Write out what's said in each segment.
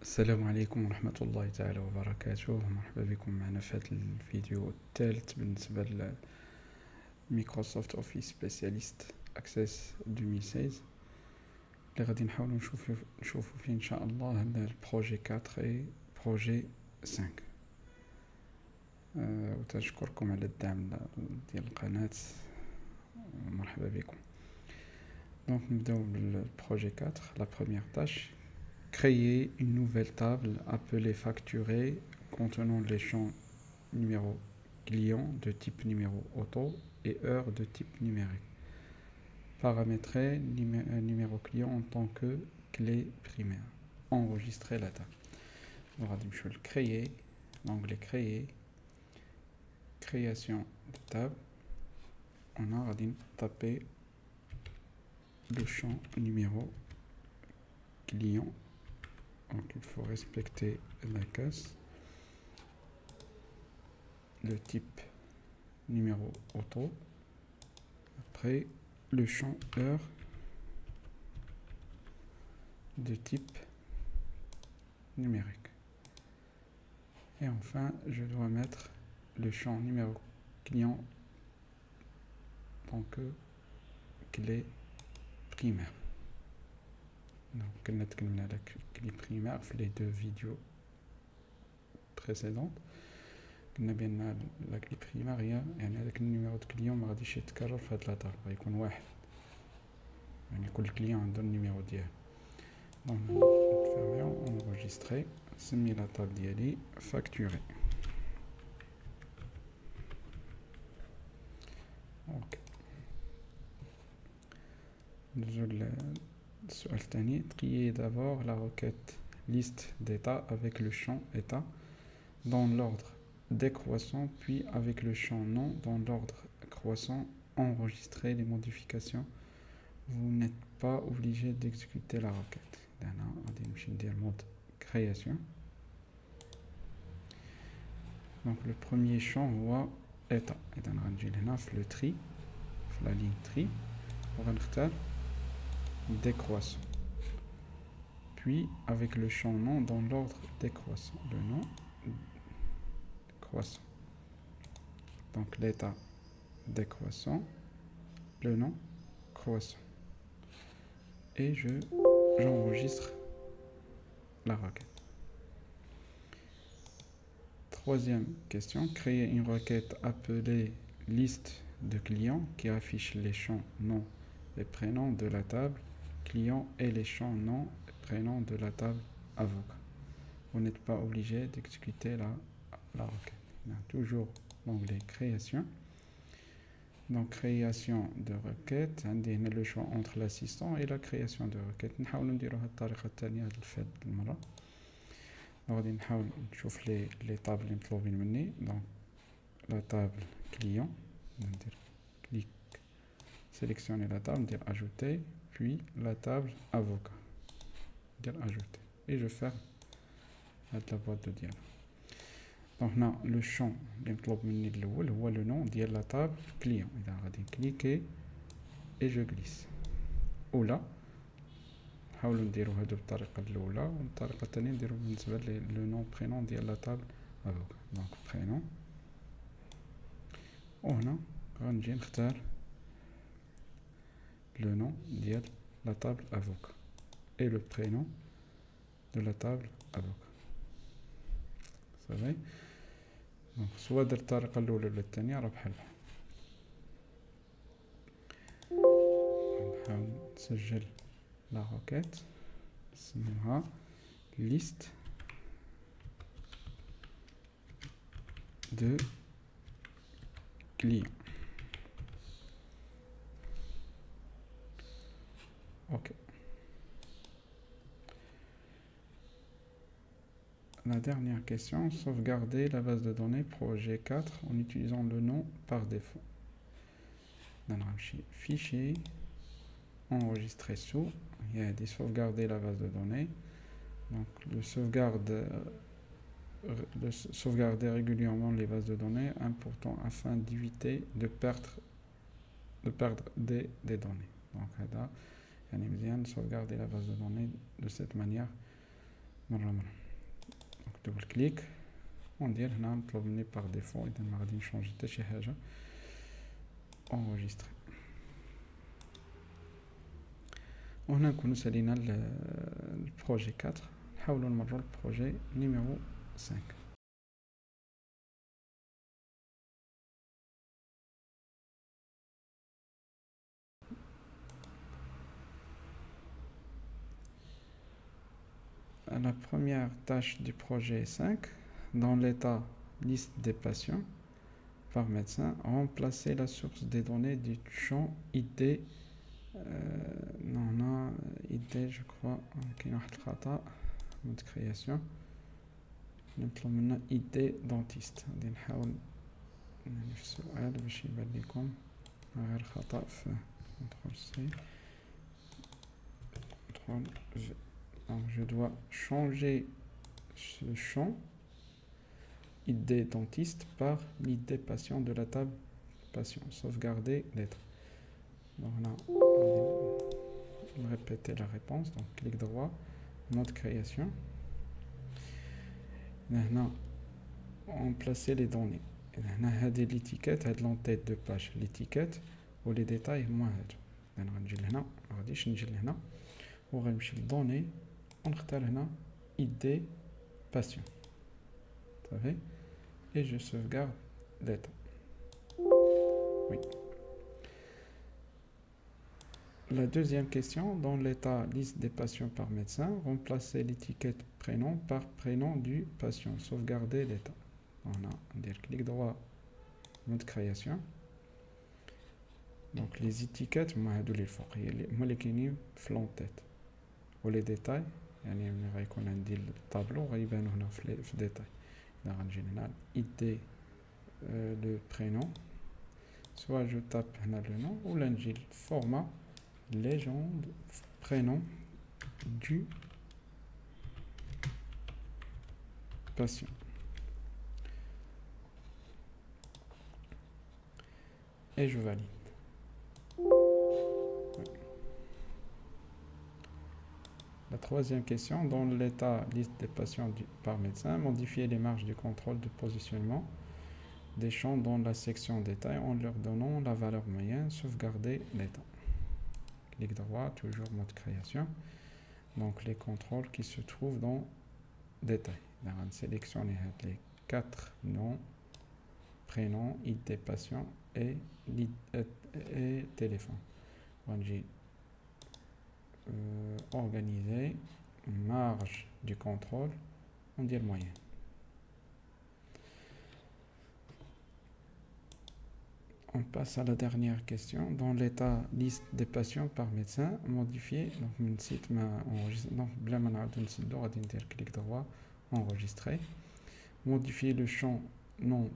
السلام عليكم ورحمة الله تعالى وبركاته. مرحبا بكم معنا في هذا الفيديو الثالث بالنسبة لميكروسوفت اوفيس سبيسياليست اكسس 2016 اللي غادي نحاولوا نشوفوا فيه ان شاء الله البروجي 4 و بروجي 5. وتشكركم على الدعم ديال القناة. مرحبا بكم. Donc نبداو بالبروجي 4. La première tâche: créer une nouvelle table appelée facturée contenant les champs numéro client de type numéro auto et heure de type numérique. Paramétrer numéro client en tant que clé primaire. Enregistrer la table. On va dire créer, l'onglet créer, création de table. On a taper le champ numéro client. Donc il faut respecter la case, le type numéro auto, après le champ heure de type numérique, et enfin je dois mettre le champ numéro client en tant que clé primaire. Donc on a la clé primaire dans les deux vidéos précédentes. On a bien la clé primaire avec le numéro de client ما غاديش يتكرر في هاد لاطار، غيكون واحد، يعني كل كليون عنده النيميرو ديالو. دونك نفرميو انغوجيستري، نسمي لاطار ديالي فاكتوري. اوكي، ندوزو السؤال الثاني. Trier d'abord la requête liste d'état avec le champ état dans l'ordre décroissant, puis avec le champ nom dans l'ordre croissant. Enregistrer les modifications. Vous n'êtes pas obligé d'exécuter la requête. On va dire mode création. Donc le premier champ voit état. Et on va dire le tri, la ligne tri. On va faire décroissant, puis avec le champ nom dans l'ordre décroissant, le nom croissant. Donc l'état décroissant, le nom croissant, et j'enregistre la requête. Troisième question: créer une requête appelée liste de clients qui affiche les champs nom et prénom de la table client et les champs nom et prénom de la table avocat. Vous n'êtes pas obligé d'exécuter la requête. On a toujours l'onglet création. Donc création de requête, on a le choix entre l'assistant et la création de requête. نحاول نديروها الطريقة الثانية هاد المرة. غادي نحاول نشوف لي طابل اللي مطلوبين مني. دونك لا طابل كليون، ندير كليك sélectionner la table, dire ajouter, puis la table avocat, dire ajouter, et je ferme la boîte de dialogue. Donc là le champ le nom de la table client. Il va cliquer et je glisse. Ou là نحاولوا نديروا هادو بالطريقه الاولى، والطريقه الثانيه نديروا بالنسبه لو نون برينون ديال لا تابل افوكا. دونك برينون، وهنا غنجي نختار le nom de la table avocat et le prénom de la table avocat. Ça va. Donc soit درت الطريقه الاولى ولا الثانيه راه بحال بحال. نحاول نسجل la requête، نسميها liste de clients. Ok. La dernière question: sauvegarder la base de données projet 4 en utilisant le nom par défaut. Dans le fichier, enregistrer sous, il y a des sauvegarder la base de données. Donc sauvegarder régulièrement les bases de données, important afin d'éviter de perdre des données. Donc là, يعني مزيان sauvegarder la base de données de cette manière مرة مرة. double clic وندير هنا نطلب مني باغ ديفو اذا ما غادي نشونجي حتى شي حاجه enregistrer. وهنا نكونوا سالينا البروجي 4. نحاولوا نمروا البروجي نيميرو 5. La première tâche du projet 5, dans l'état liste des patients par médecin, remplacer la source des données du champ ID. Non, non, ID, je crois, qu'il y a un خطأ de création. نطلب منا ID dentiste. غادي نحاول نعرف السؤال باش يبان لكم غير خطأ في contrôle C. contrôle V. Donc je dois changer ce champ ID dentiste par l'ID patient de la table patient. Sauvegarder lettre. Donc là, on va répéter la réponse. Donc clic droit, mode création. Maintenant, on place les données. On a l'étiquette, l'entête de page, l'étiquette ou les détails. Moi, on va نمشي للدوني ونختار هنا ID patient. صافي et je sauvegarde l'état. Oui. La deuxième question, dans l'état liste des patients par médecin, remplacer l'étiquette prénom par prénom du patient. Sauvegarder l'état. On a clic droit, mode création. Donc les étiquettes, moi je l'entête. Ou les détails, يعني ملي غيكون عندي الطابلو غيبانو هنا في الديتاي. إذا غنجي هنا ID le prénom, soit je tape هنا le nom ou là نجي format légende prénom du patient. Et je valide. La troisième question, dans l'état liste des patients par médecin, modifier les marges du contrôle de positionnement des champs dans la section détail en leur donnant la valeur moyenne, sauvegarder l'état. Clic droit, toujours mode création. Donc les contrôles qui se trouvent dans détail. On va sélectionner les 4 noms, prénoms, ID patient et téléphone. On va organiser marge du contrôle, on dit le moyen. On passe à la dernière question. Dans l'état liste des patients par médecin, modifier. Donc, mon site m'a enregistré. Donc, clic droit, enregistrer. Modifier le champ nom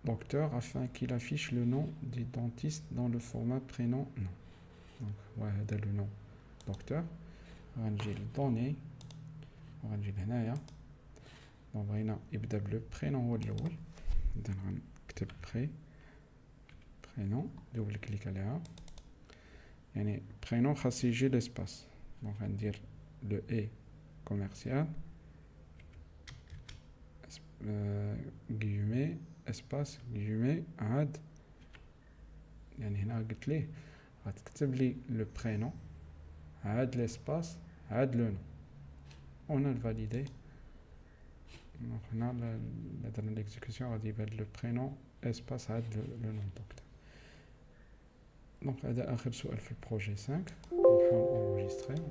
docteur afin qu'il affiche le nom du dentiste dans le format prénom nom. Donc, voilà le nom docteur. غنجي للدوني وغنجي لهنايا. دونك بغينا يبدا بلو برينون هو الاول. اذا غنكتب برينون دوبل كليك عليها. يعني برينون خاص يجي لاسباس. دونك غندير لو اي كوميرسيال غيومي اسباس غيومي عاد. يعني هنا قلت ليه غتكتب لي لو برينون عاد l'espace عاد le nom. On a validé. Donc هنا درنا l'exécution غادي يبان le prénom espace عاد le nom docteur. Donc هذا آخر سؤال في البروجي 5. نحاول enregistrer.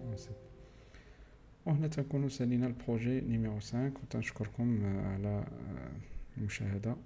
وهنا تنكونوا سالينا البروجي نيميرو 5 وتنشكركم على المشاهدة.